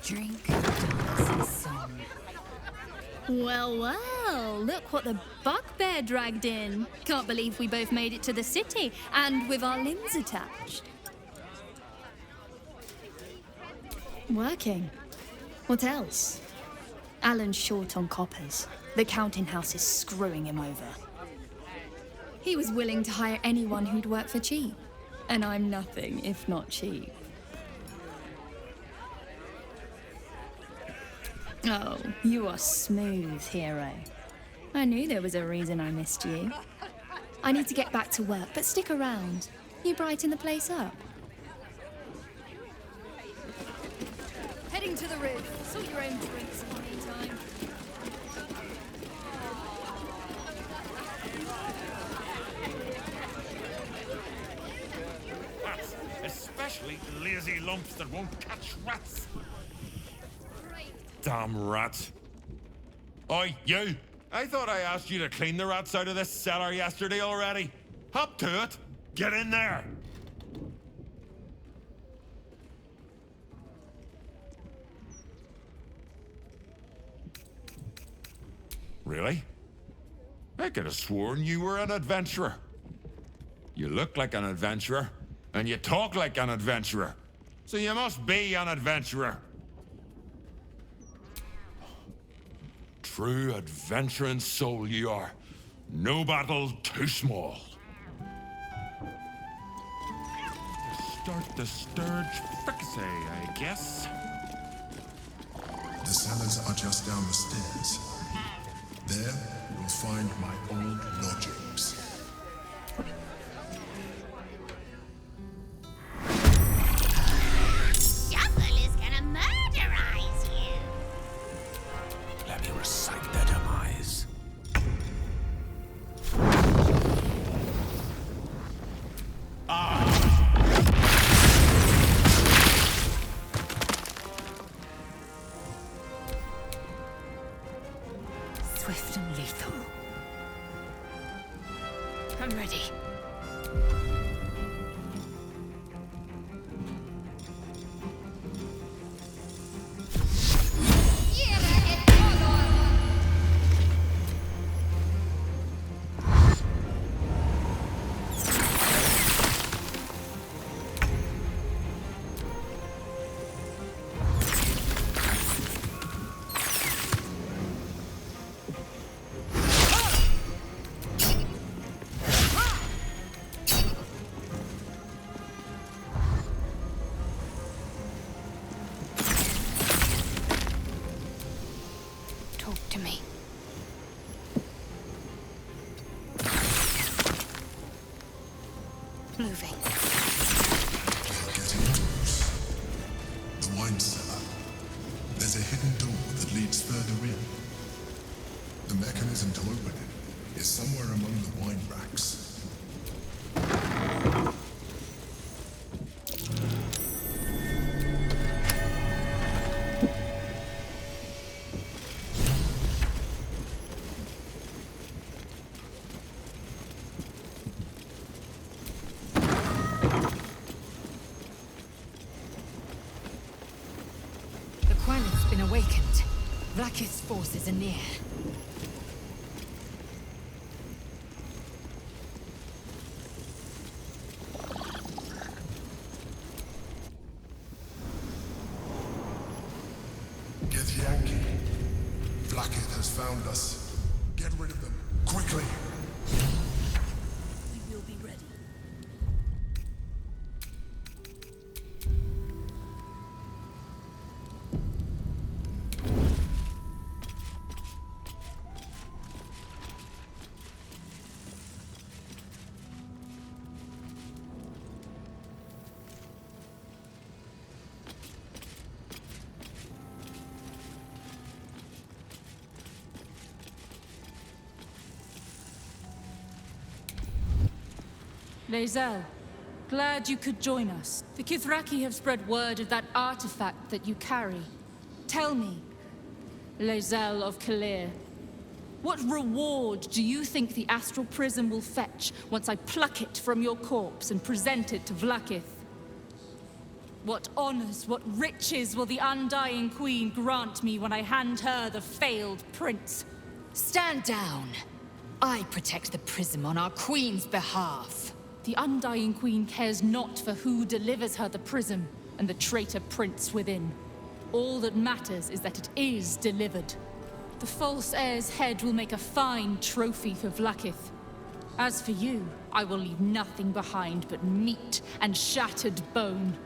Drink Darcy's song. Well, well, look what the bugbear dragged in. Can't believe we both made it to the city, and with our limbs attached. Working. What else? Alan's short on coppers. The counting house is screwing him over. He was willing to hire anyone who'd work for cheap. And I'm nothing if not cheap. Oh, you are smooth, hero. I knew there was a reason I missed you. I need to get back to work, but stick around. You brighten the place up. Heading to the roof. Sort your own drinks in the meantime. Rats, especially lazy lumps that won't catch rats. Damn rats. Oi, you! I thought I asked you to clean the rats out of this cellar yesterday already. Hop to it. Get in there. Really? I could have sworn you were an adventurer. You look like an adventurer, and you talk like an adventurer. So you must be an adventurer. True adventuring soul you are. No battle too small. To start the sturge fricassee, I guess. The cellars are just down the stairs. There, you'll find my old lodgings. Shuffle is gonna murderize you. Let me recite their demise. Swift and lethal. I'm ready. Talk to me. Moving. Getting close. The wine cellar. There's a hidden door that leads further in. The mechanism to open it is somewhere among the wine racks. The Quelleth's been awakened. Vlaakith's forces are near. Get Yankee. Vlaakith has found us. Get rid of them, quickly. We will be ready. Lae'zel, glad you could join us. The Kithraki have spread word of that artifact that you carry. Tell me, Lae'zel of Kalir, what reward do you think the astral prism will fetch once I pluck it from your corpse and present it to Vlaakith? What honors, what riches will the Undying Queen grant me when I hand her the failed prince? Stand down. I protect the prism on our queen's behalf. The Undying Queen cares not for who delivers her the prism and the traitor prince within. All that matters is that it is delivered. The false heir's head will make a fine trophy for Vlaakith. As for you, I will leave nothing behind but meat and shattered bone.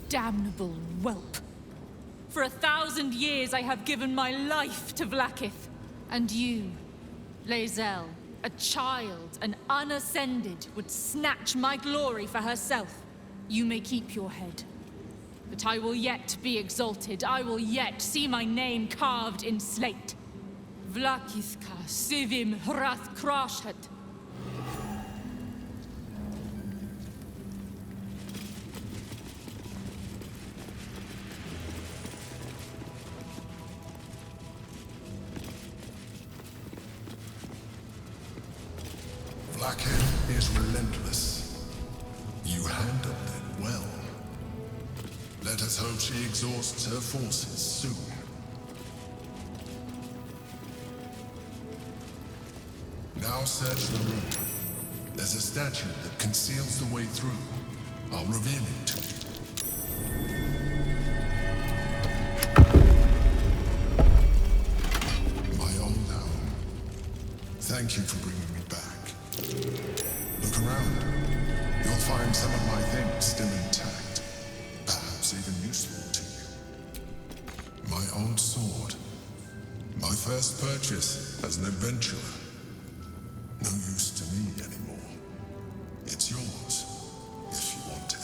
Damnable whelp. For 1,000 years I have given my life to Vlaakith. And you, Lae'zel, a child, an unascended, would snatch my glory for herself. You may keep your head. But I will yet be exalted. I will yet see my name carved in slate. Vlaakithka sivim hrath krashet. Vlaakith is relentless. You handled it well. Let us hope she exhausts her forces soon. Now search the room. There's a statue that conceals the way through. I'll reveal it to you. My old home. Thank you for bringing me back. Look around. You'll find some of my things still intact. Perhaps even useful to you. My old sword. My first purchase as an adventurer. No use to me anymore. It's yours, if you want it.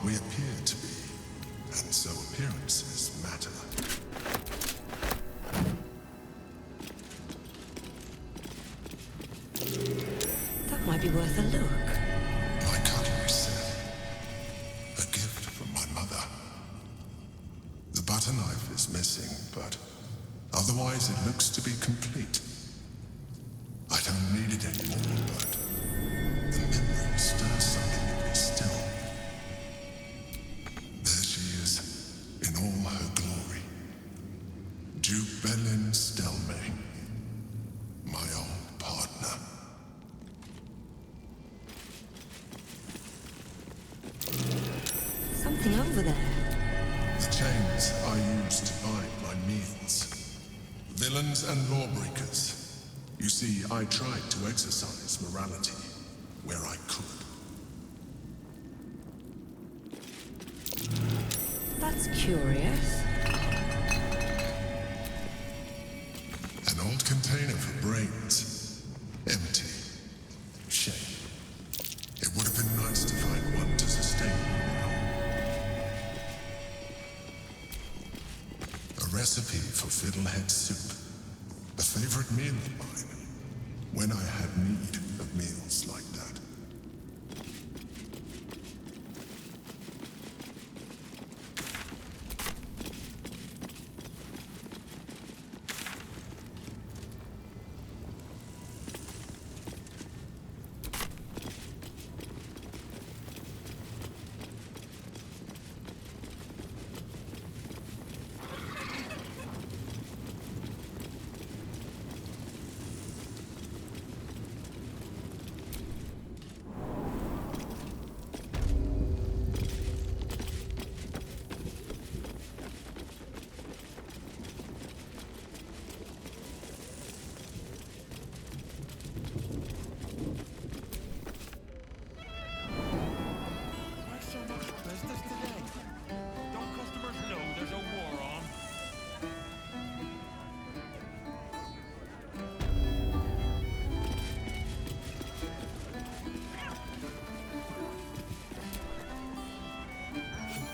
We appear to be, and so appearances matter. That might be worth a look. My cutlery set. A gift from my mother. The butter knife is missing, but otherwise it looks to be complete. I don't need it anymore, but the memory stirs something in me still. All her glory. Duke Belin Stelmay, my old partner. Something over there. The chains I use to bind my meals. Villains and lawbreakers. You see, I tried to exercise morality where I could. That's curious. An old container for brains. Empty. Shame. It would have been nice to find one to sustain me now. A recipe for fiddlehead soup. A favorite meal of mine. When I had need of meals like that.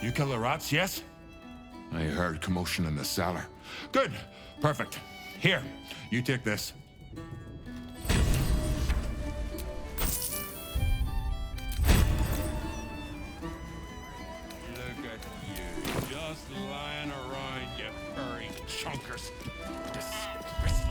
You kill the rats, yes? I heard commotion in the cellar. Good. Perfect. Here, you take this. Look at you, just lying around, you furry chunkers. Disgraceful.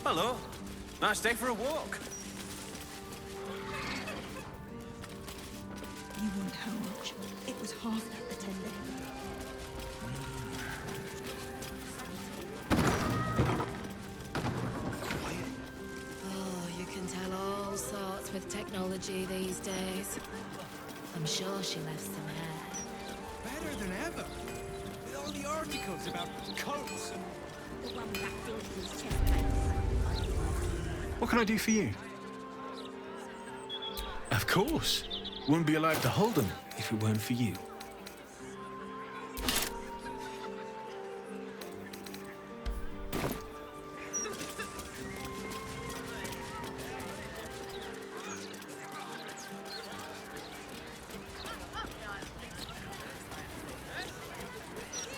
Hello. Nice day for a walk. You want how much? It was half that the tender. Oh, you can tell all sorts with technology these days. I'm sure she left some hair. Better than ever. With all the articles about cults and... The one wrapped into his chest plates. What can I do for you? Of course. Wouldn't be allowed to hold them if it weren't for you.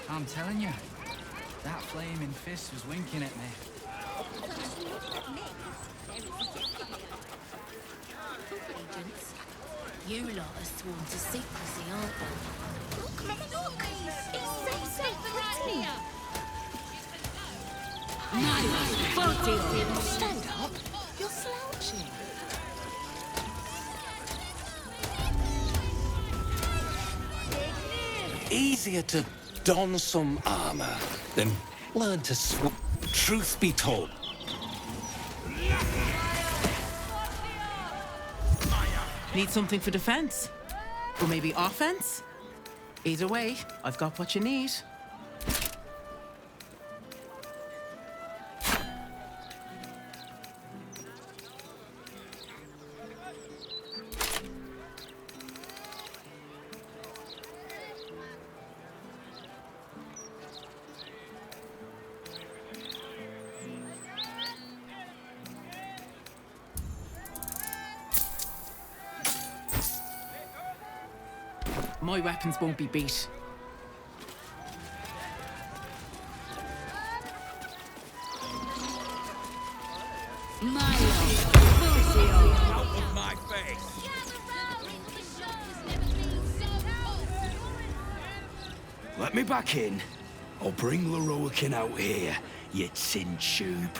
I'm telling you, that flaming fist was winking at me. Agents, you lot are sworn to secrecy, aren't you? Look, Mother, look! It's so right here! Stand up. You're slouching. Easier to don some armor than learn to swim. Truth be told. Need something for defense? Or maybe offense? Either way, I've got what you need. My weapons won't be beat. Out of my face! Let me back in. I'll bring Leroican out here, you tin tube.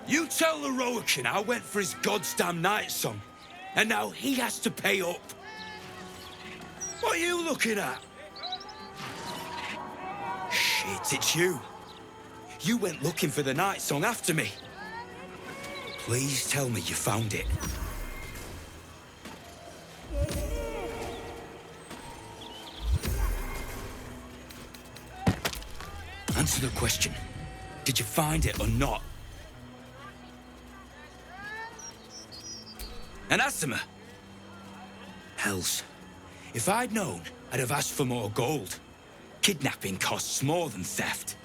You tell Leroican I went for his goddamn night song, and now he has to pay up. What are you looking at? Shit, it's you. You went looking for the night song after me. Please tell me you found it. Answer the question. Did you find it or not? And Asima? Hells. If I'd known, I'd have asked for more gold. Kidnapping costs more than theft.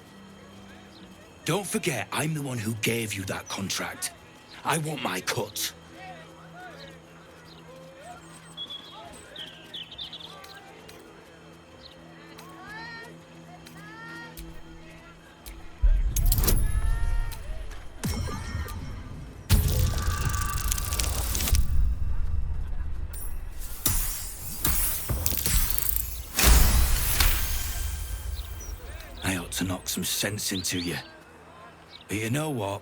Don't forget, I'm the one who gave you that contract. I want my cut. I ought to knock some sense into you. But you know what?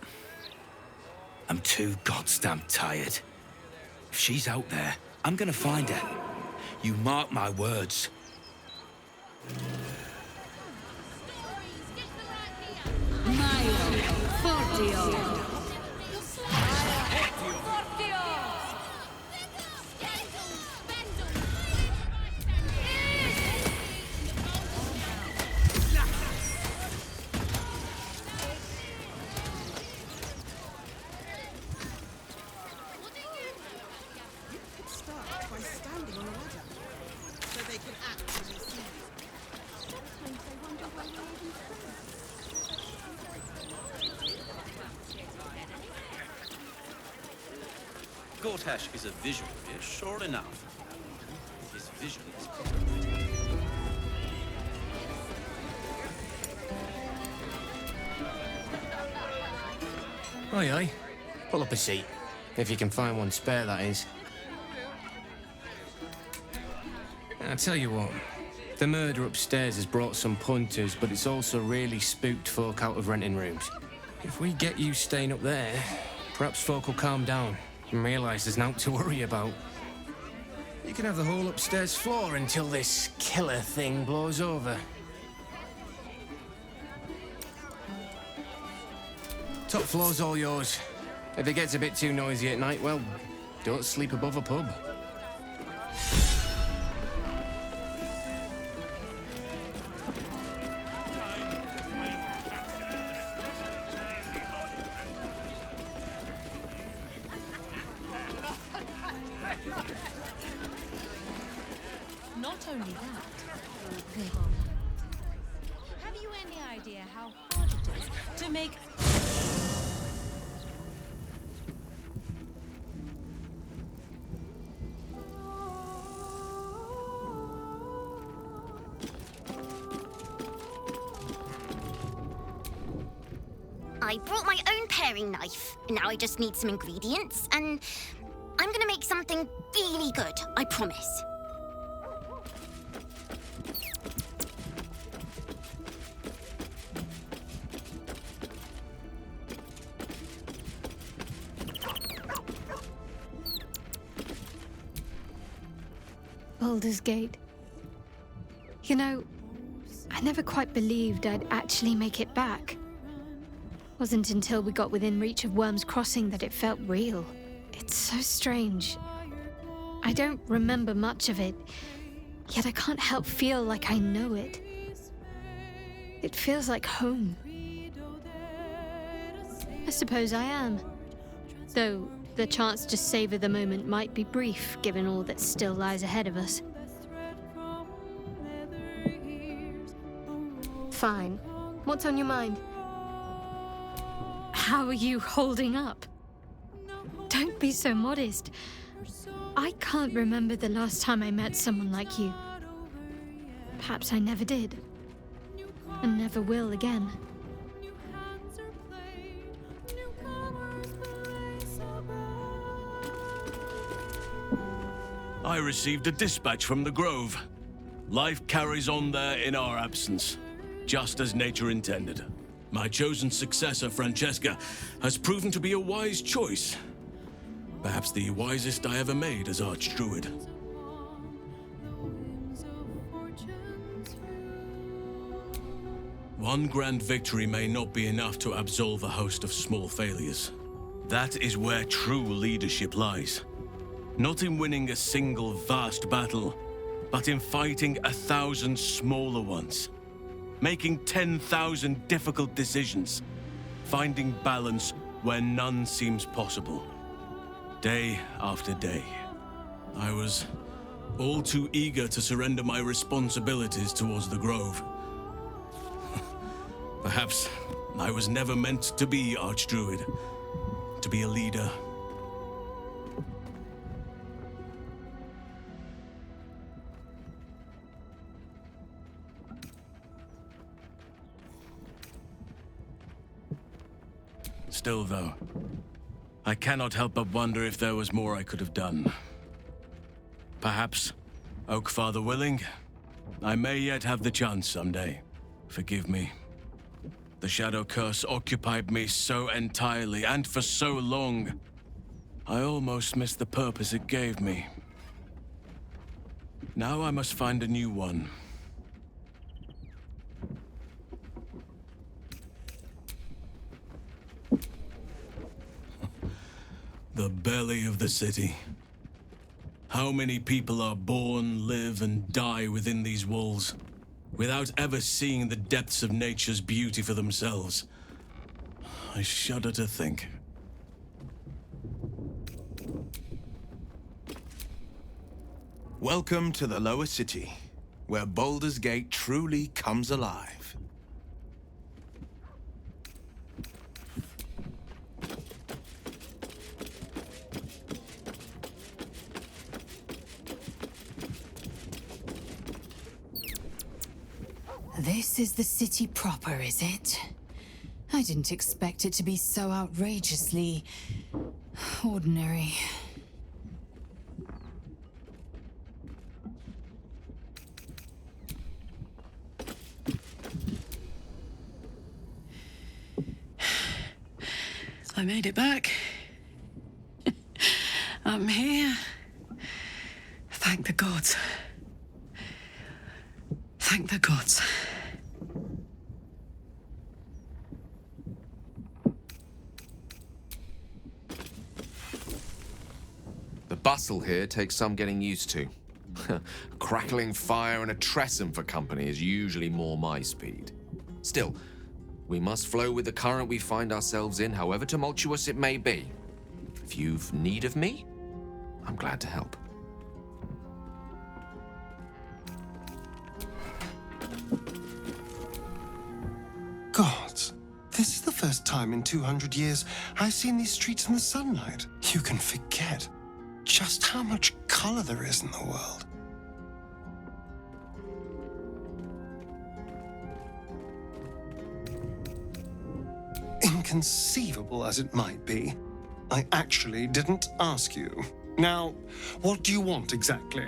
I'm too goddamn tired. If she's out there, I'm gonna find her. You mark my words. standing on a ladder, so they can actually see you. Sometimes I wonder why they even Gortash is a visual fish, sure enough. His vision is complicated. Aye, aye. Pull up a seat. If you can find one spare, that is. I tell you what, the murder upstairs has brought some punters, but it's also really spooked folk out of renting rooms. If we get you staying up there, perhaps folk will calm down and realise there's naught to worry about. You can have the whole upstairs floor until this killer thing blows over. Top floor's all yours. If it gets a bit too noisy at night, well, don't sleep above a pub. Not only that, have you any idea how hard it is to make... I brought my own paring knife. Now I just need some ingredients, and I'm gonna make something really good, I promise. Baldur's Gate. You know, I never quite believed I'd actually make it back. Wasn't until we got within reach of Worm's Crossing that it felt real. It's so strange. I don't remember much of it, yet I can't help feel like I know it. It feels like home. I suppose I am. Though the chance to savor the moment might be brief, given all that still lies ahead of us. Fine. What's on your mind? How are you holding up? Don't be so modest. I can't remember the last time I met someone like you. Perhaps I never did. And never will again. I received a dispatch from the Grove. Life carries on there in our absence, just as nature intended. My chosen successor, Francesca, has proven to be a wise choice. Perhaps the wisest I ever made as Archdruid. One grand victory may not be enough to absolve a host of small failures. That is where true leadership lies. Not in winning a single vast battle, but in fighting 1,000 smaller ones. Making 10,000 difficult decisions. Finding balance where none seems possible. Day after day. I was all too eager to surrender my responsibilities towards the Grove. Perhaps I was never meant to be Archdruid, to be a leader. Still, though, I cannot help but wonder if there was more I could have done. Perhaps, Oakfather willing, I may yet have the chance someday. Forgive me. The Shadow Curse occupied me so entirely and for so long, I almost missed the purpose it gave me. Now I must find a new one. The belly of the city. How many people are born, live, and die within these walls, without ever seeing the depths of nature's beauty for themselves? I shudder to think. Welcome to the lower city, where Baldur's Gate truly comes alive. This is the city proper, is it? I didn't expect it to be so outrageously ordinary. I made it back. I'm here. Thank the gods. Thank the gods. The bustle here takes some getting used to. A crackling fire and a tresson for company is usually more my speed. Still, we must flow with the current we find ourselves in, however tumultuous it may be. If you've need of me, I'm glad to help. Gods, this is the first time in 200 years I've seen these streets in the sunlight. You can forget just how much color there is in the world. Inconceivable as it might be, I actually didn't ask you. Now, what do you want exactly?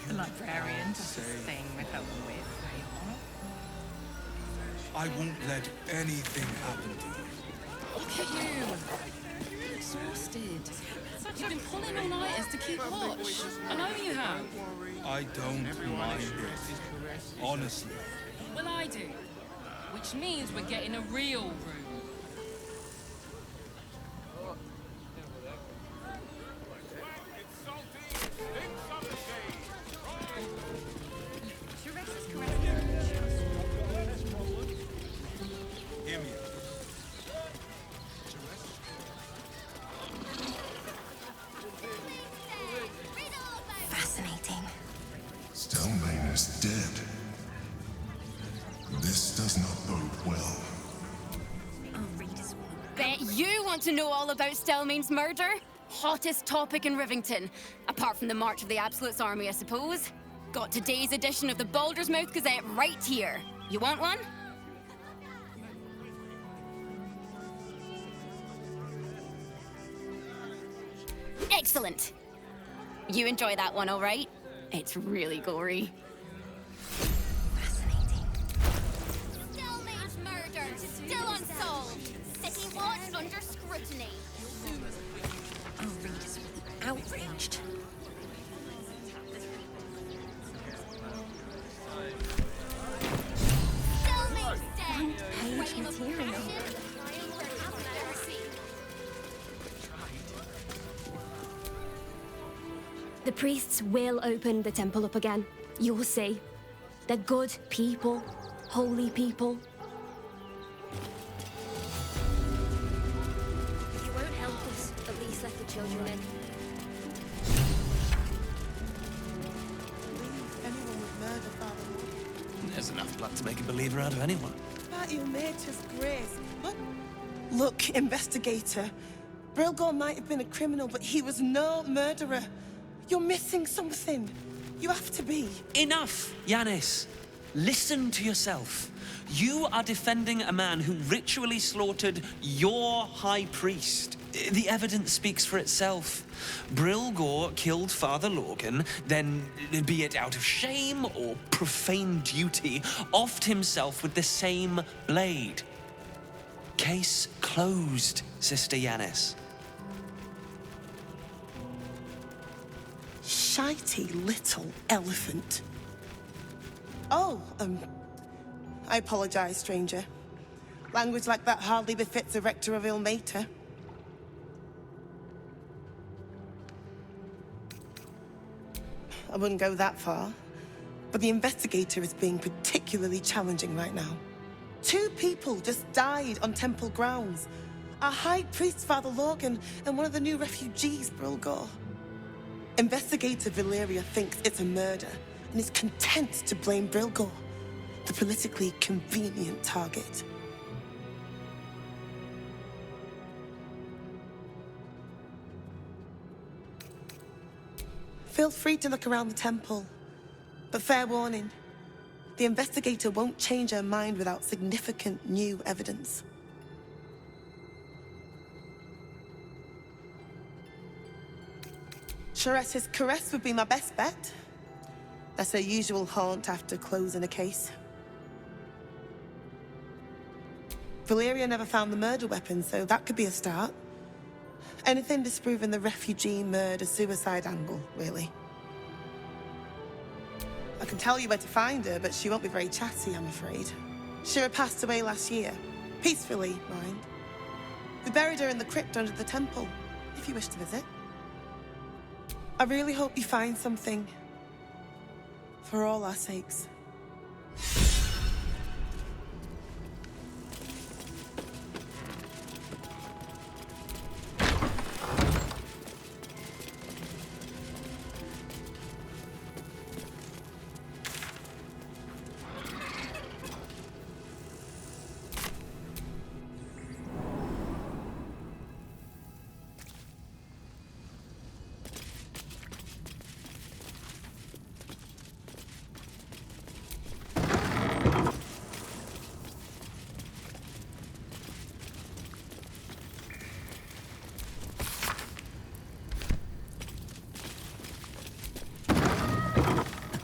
The librarian does this thing with her whip. I won't let anything happen to you. Look at you. You're exhausted. You've been pulling all-nighters to keep watch. I know you have. I don't mind it. Honestly. Well, I do. Which means we're getting a real room. Fascinating. Stelmane is dead. This does not bode well. Bet you want to know all about Stelmane's murder? Hottest topic in Rivington. Apart from the March of the Absolute's army, I suppose. Got today's edition of the Baldur's Mouth Gazette right here. You want one? Excellent. You enjoy that one, all right? It's really gory. Stelmane's murder still unsolved. City watch under scrutiny. Our readers will be outraged. Stelmane's dead. Page material. The priests will open the temple up again. You'll see. They're good people. Holy people. If you won't help us, at least let the children in. Anyone would murder Father. There's enough blood to make a believer out of anyone. That you made his grace, but Look, investigator. Brilgor might have been a criminal, but he was no murderer. You're missing something. You have to be. Enough, Yanis. Listen to yourself. You are defending a man who ritually slaughtered your high priest. The evidence speaks for itself. Brilgor killed Father Lorgan, then, be it out of shame or profane duty, offed himself with the same blade. Case closed, Sister Yanis. Shitey little elephant. Oh, I apologize, stranger. Language like that hardly befits a rector of Ilmater. I wouldn't go that far, but the investigator is being particularly challenging right now. 2 people just died on temple grounds. Our high priest, Father Lorgan, and one of the new refugees, Brilgor. Investigator Valeria thinks it's a murder and is content to blame Brilgor, the politically convenient target. Feel free to look around the temple, but fair warning, the investigator won't change her mind without significant new evidence. Chares's caress would be my best bet. That's her usual haunt after closing a case. Valeria never found the murder weapon, so that could be a start. Anything disproving the refugee murder-suicide angle, really. I can tell you where to find her, but she won't be very chatty, I'm afraid. Shira passed away last year. Peacefully, mind. We buried her in the crypt under the temple, if you wish to visit. I really hope you find something. For all our sakes.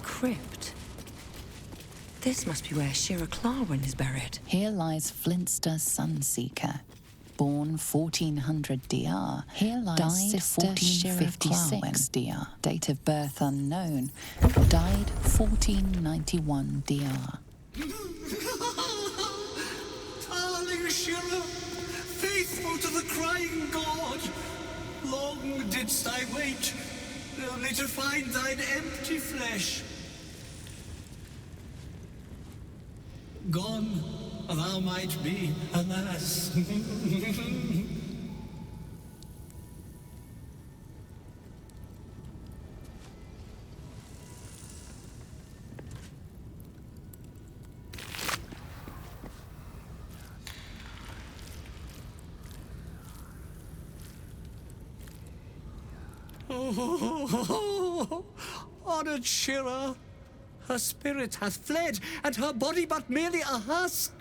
Crypt. This must be where Shira Clarwin is buried. Here lies Flintster Sunseeker, born 1400 DR. Here lies died Sister 1456 DR. Date of birth unknown. Died 1491 DR. Darling Shira, faithful to the crying god, long didst I wait, only to find thine empty flesh. Gone thou might be, alas. Oh, honored Shira, her spirit hath fled, and her body but merely a husk.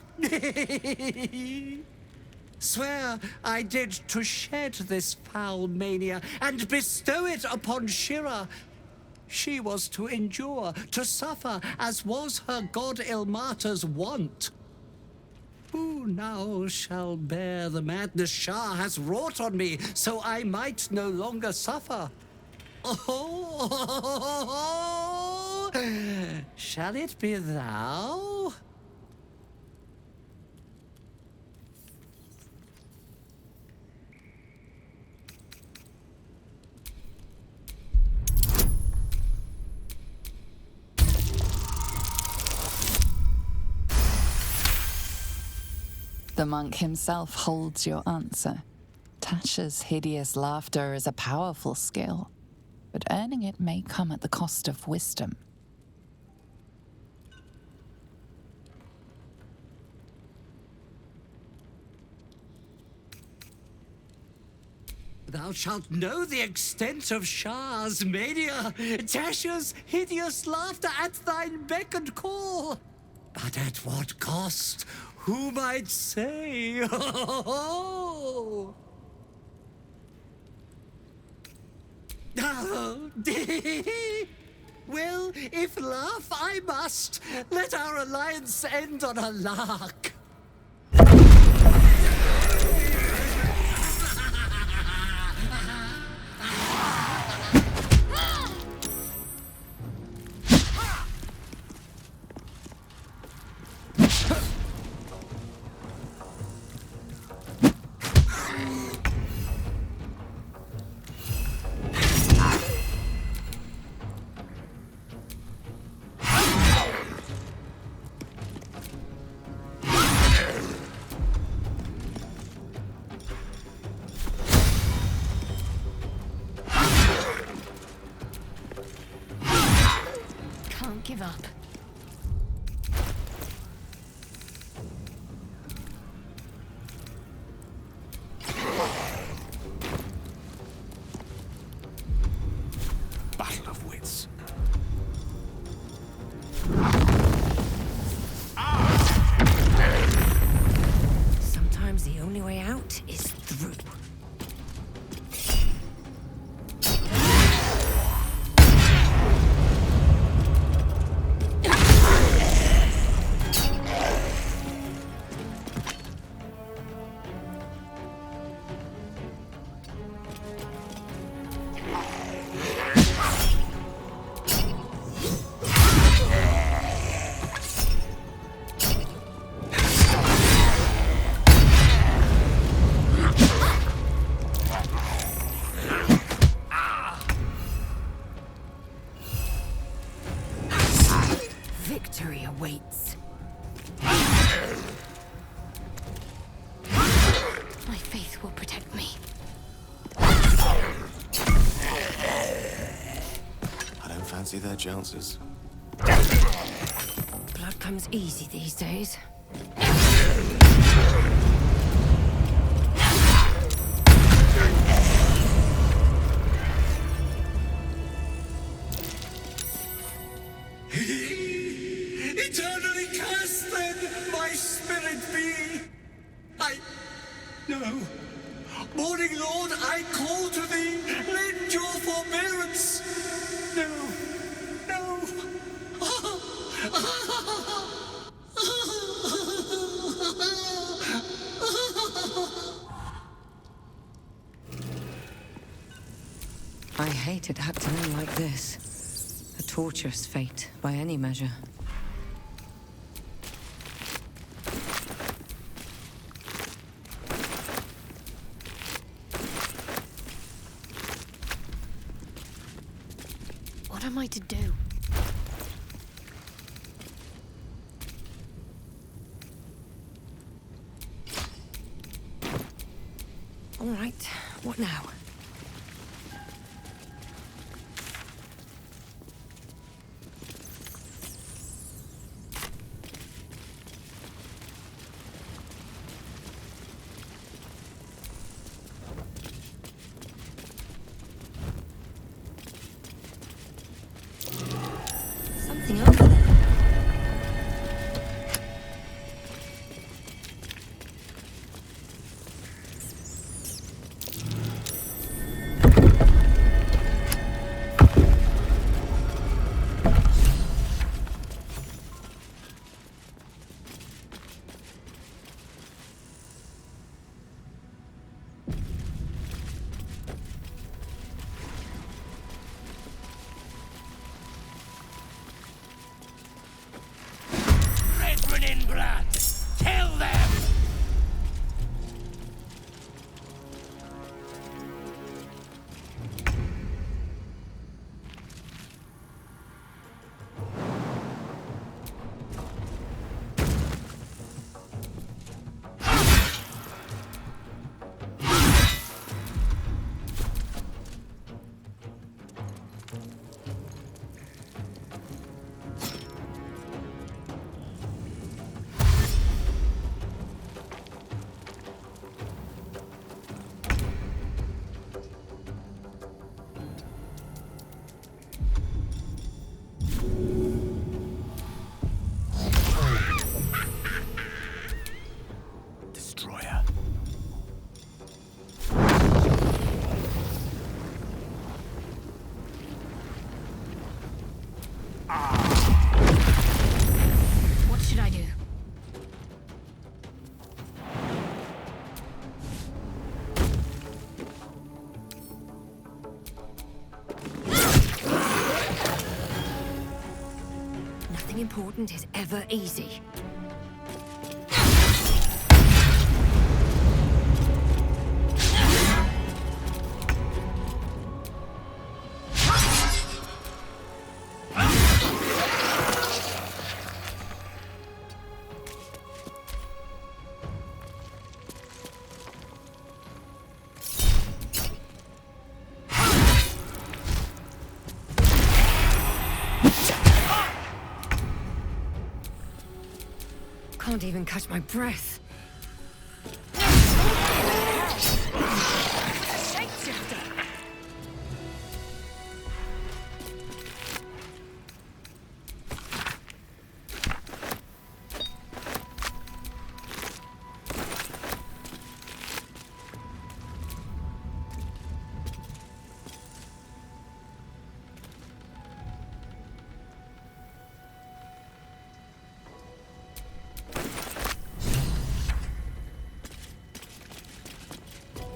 Swear I did to shed this foul mania and bestow it upon Shira. She was to endure, to suffer, as was her god Ilmater's wont. Who now shall bear the madness Shah has wrought on me, so I might no longer suffer? Oh, shall it be thou? The monk himself holds your answer. Tasha's hideous laughter is a powerful skill, but earning it may come at the cost of wisdom. thou shalt know the extent of Shah's mania, Tasha's hideous laughter at thine beck and call. But at what cost? Who might say? Well, if laugh I must, let our alliance end on a lark. Can't give up. Battle of wits. Sometimes the only way out is through. Victory awaits. My faith will protect me. I don't fancy their chances. Blood comes easy these days. Eternally cursed then, my spirit be. No. Morning Lord, I call to thee, lend your forbearance. No. I hate it had to end like this. A torturous fate, by any measure. What am I to do? All right, what now? Something over there. important is ever easy. Can't even catch my breath.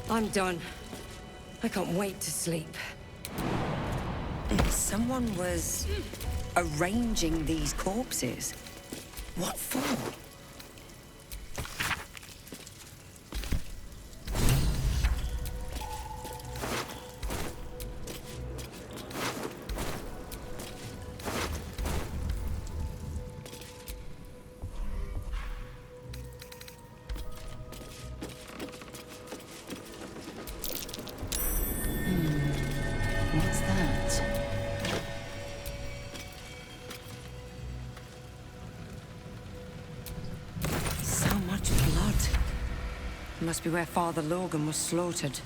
I'm done. I can't wait to sleep. Someone was arranging these corpses. What for? What's that? So much blood. Must be where Father Logan was slaughtered.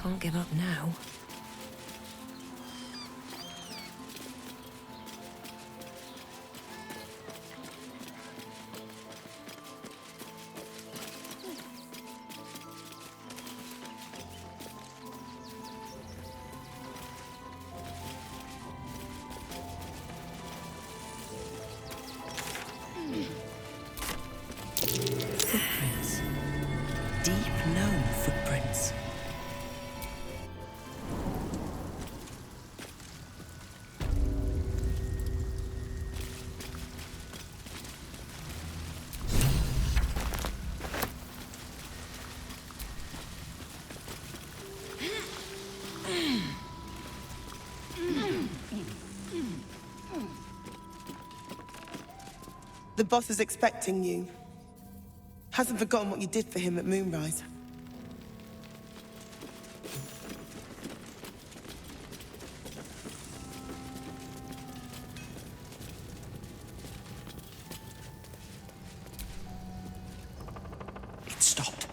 Can't give up now. The boss is expecting you. Hasn't forgotten what you did for him at Moonrise. It stopped.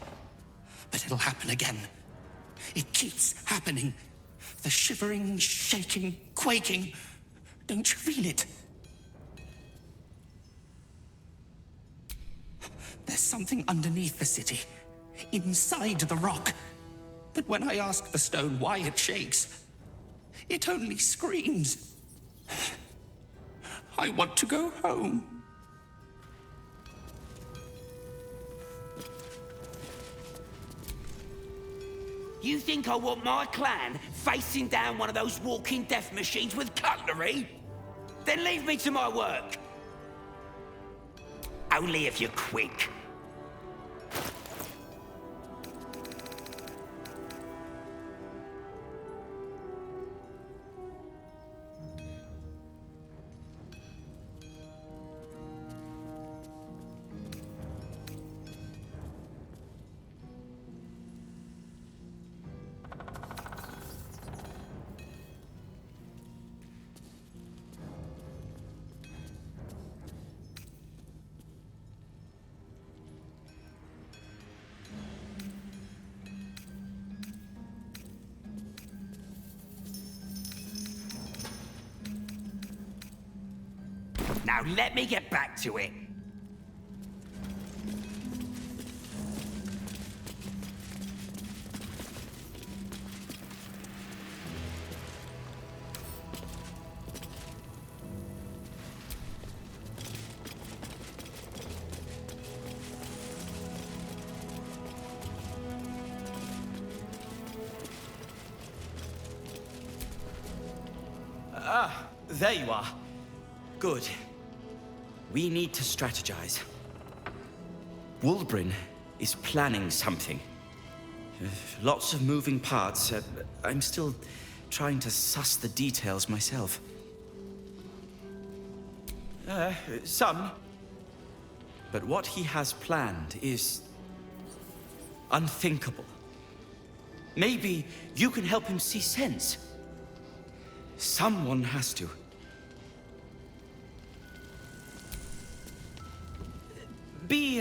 But it'll happen again. It keeps happening. The shivering, shaking, quaking. Don't you feel it? There's something underneath the city, inside the rock. But when I ask the stone why it shakes, it only screams. I want to go home. You think I want my clan facing down one of those walking death machines with cutlery? Then leave me to my work. Only if you're quick. Now let me get back to it. There you are. Good. We need to strategize. Wulbrin is planning something. Lots of moving parts. I'm still trying to suss the details myself. Some. But what he has planned is unthinkable. Maybe you can help him see sense. Someone has to. Be,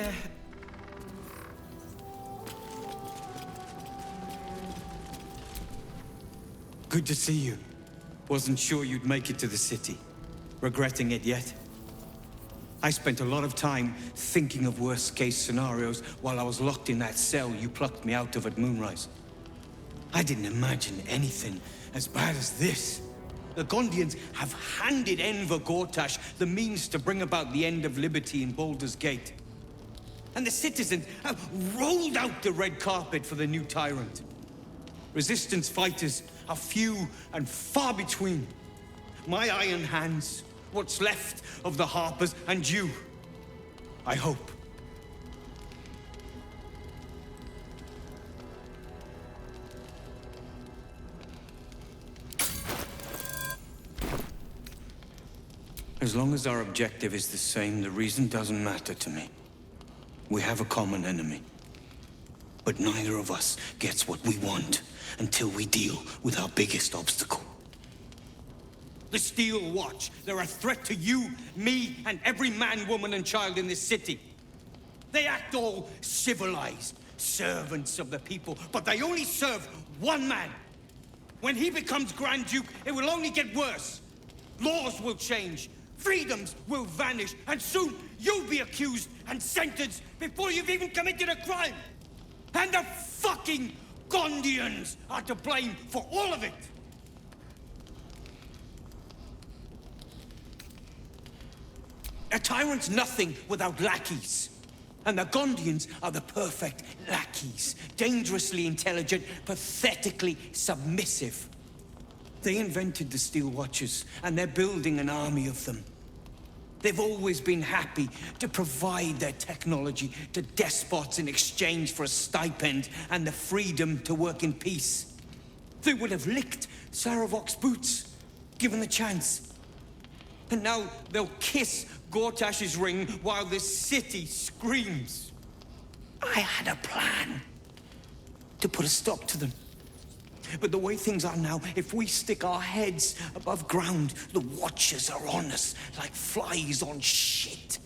Good to see you. Wasn't sure you'd make it to the city. Regretting it yet? I spent a lot of time thinking of worst-case scenarios while I was locked in that cell you plucked me out of at Moonrise. I didn't imagine anything as bad as this. The Gondians have handed Enver Gortash the means to bring about the end of liberty in Baldur's Gate. And the citizens have rolled out the red carpet for the new tyrant. Resistance fighters are few and far between. My iron hands, what's left of the Harpers, and you. I hope. As long as our objective is the same, the reason doesn't matter to me. We have a common enemy. But neither of us gets what we want until we deal with our biggest obstacle. The Steel Watch. They're a threat to you, me, and every man, woman, and child in this city. They act all civilized, servants of the people, but they only serve one man. When he becomes Grand Duke, it will only get worse. Laws will change, freedoms will vanish, and soon you'll be accused and sentenced before you've even committed a crime. And the fucking Gondians are to blame for all of it. A tyrant's nothing without lackeys. And the Gondians are the perfect lackeys. Dangerously intelligent, pathetically submissive. They invented the Steel Watchers, and they're building an army of them. They've always been happy to provide their technology to despots in exchange for a stipend and the freedom to work in peace. They would have licked Saravok's boots, given the chance. And now they'll kiss Gortash's ring while this city screams. I had a plan to put a stop to them. But the way things are now, if we stick our heads above ground, the Watchers are on us like flies on shit.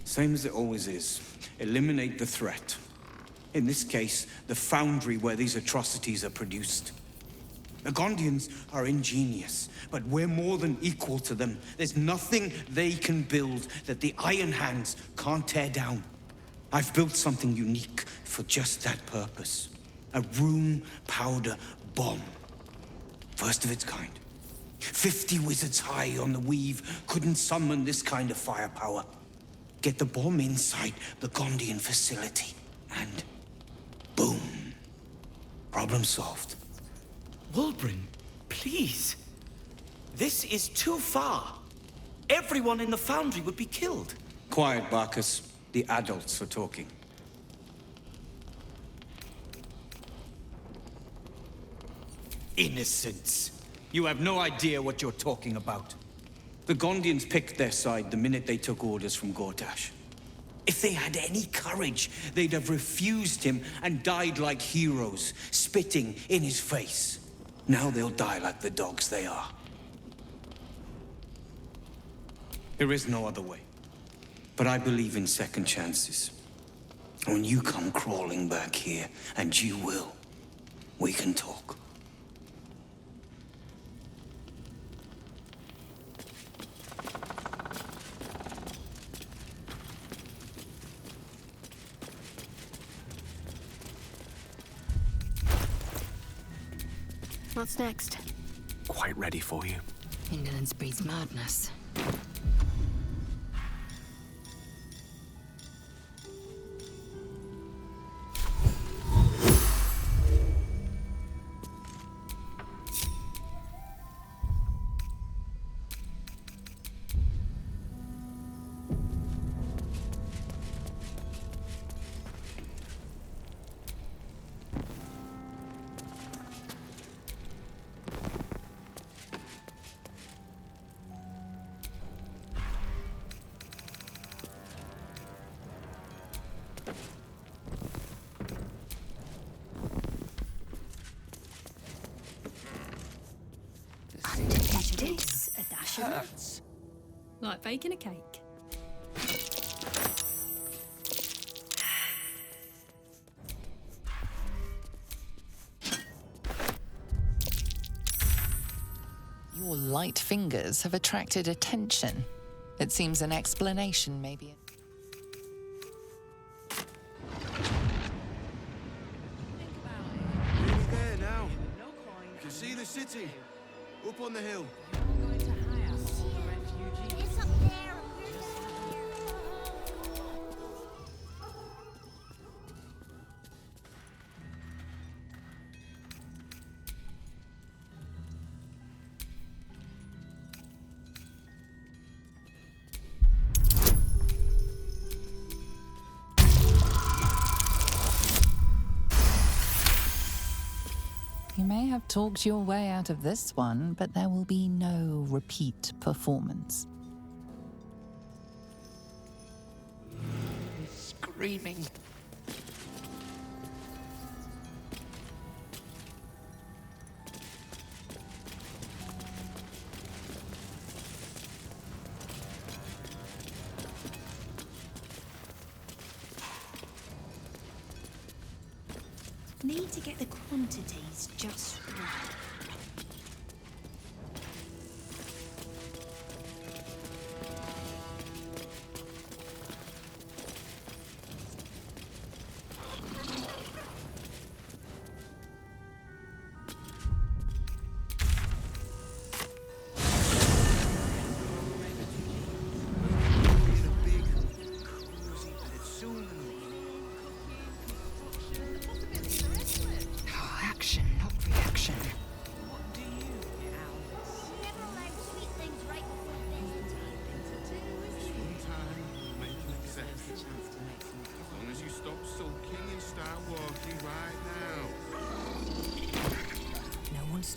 Same as it always is. Eliminate the threat. In this case, the foundry where these atrocities are produced. The Gondians are ingenious, but we're more than equal to them. There's nothing they can build that the Iron Hands can't tear down. I've built something unique for just that purpose. A room powder bomb. First of its kind. 50 wizards high on the weave couldn't summon this kind of firepower. Get the bomb inside the Gondian facility, and boom. Problem solved. Wulbren, please. This is too far. Everyone in the foundry would be killed. Quiet, Barcus. The adults are talking. Innocents. You have no idea what you're talking about. The Gondians picked their side the minute they took orders from Gortash. If they had any courage, they'd have refused him and died like heroes, spitting in his face. Now they'll die like the dogs they are. There is no other way. But I believe in second chances. When you come crawling back here, and you will, we can talk. What's next? Quite ready for you. Indolence breeds madness. This, a dash of nuts. Like baking a cake. Your light fingers have attracted attention. It seems an explanation, maybe. Nearly there now. You can see the city. Up on the hill. It's up there. You may have talked your way out of this one, but there will be no repeat performance. Screaming. Need to get the quantities just right. Action, not reaction.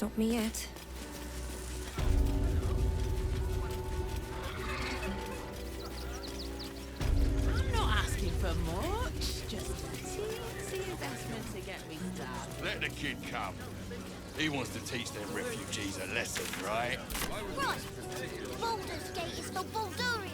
stop me yet. I'm not asking for much, just a teensy investment to get me started. Let the kid come. He wants to teach them refugees a lesson, right? Right. Baldur's Gate is for Baldurians.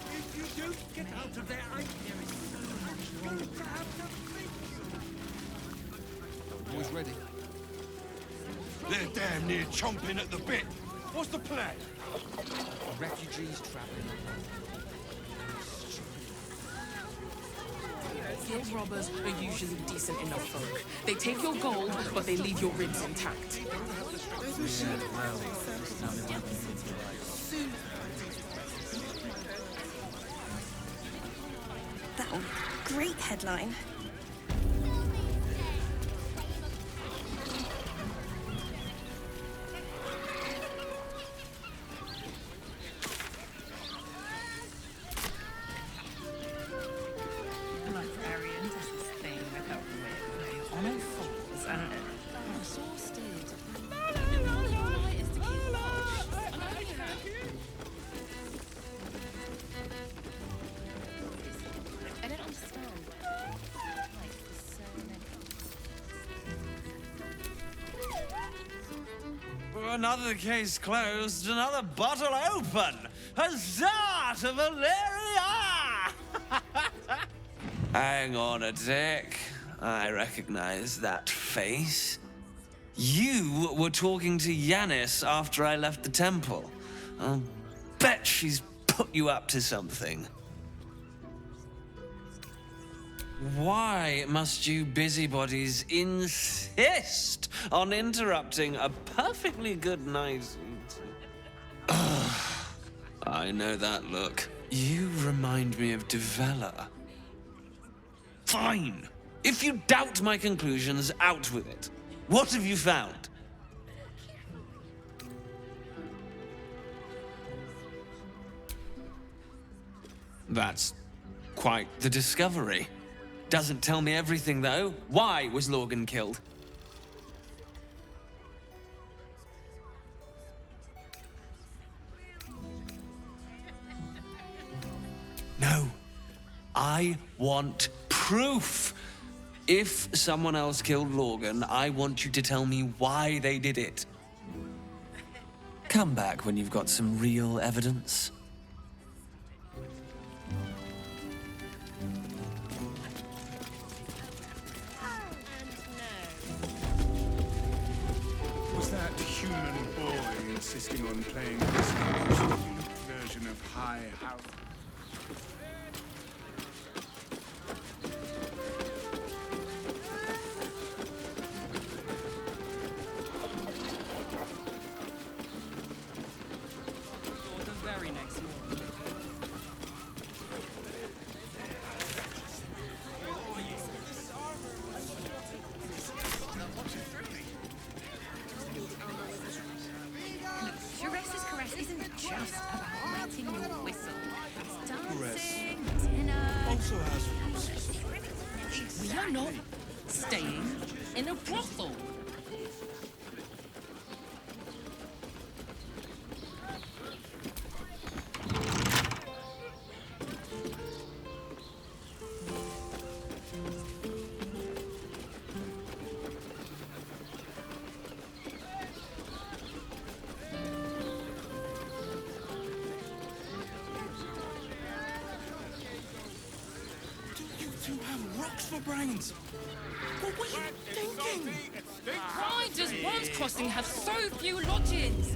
If you don't get out of there, I there is so much going to have to think. Boys ready? They're damn near chomping at the bit. What's the plan? Refugees traveling. Guild robbers are usually decent enough folk. They take your gold, but they leave your ribs intact. That one. Great headline. Librarians is this thing about where honor falls and I'm exhausted. I don't understand. Another case closed, another bottle open. Huzzah to Valeria! Hang on a tick. I recognize that face. You were talking to Yanis after I left the temple. I'll bet she's put you up to something. Why must you busybodies insist on interrupting a perfectly good night? I know that look. You remind me of Devella. Fine. If you doubt my conclusions, out with it. What have you found? That's quite the discovery. Doesn't tell me everything, though. Why was Lorgan killed? No. I want proof. If someone else killed Lorgan, I want you to tell me why they did it. Come back when you've got some real evidence. Was that human boy insisting on playing this version of High House? Very next morning. Shures's caress isn't just about wetting your whistle. It's dancing, dinner. Also has. We are not staying in a brothel. You have rocks for brains. What were you thinking? Why does Worm's Crossing have so few lodgings?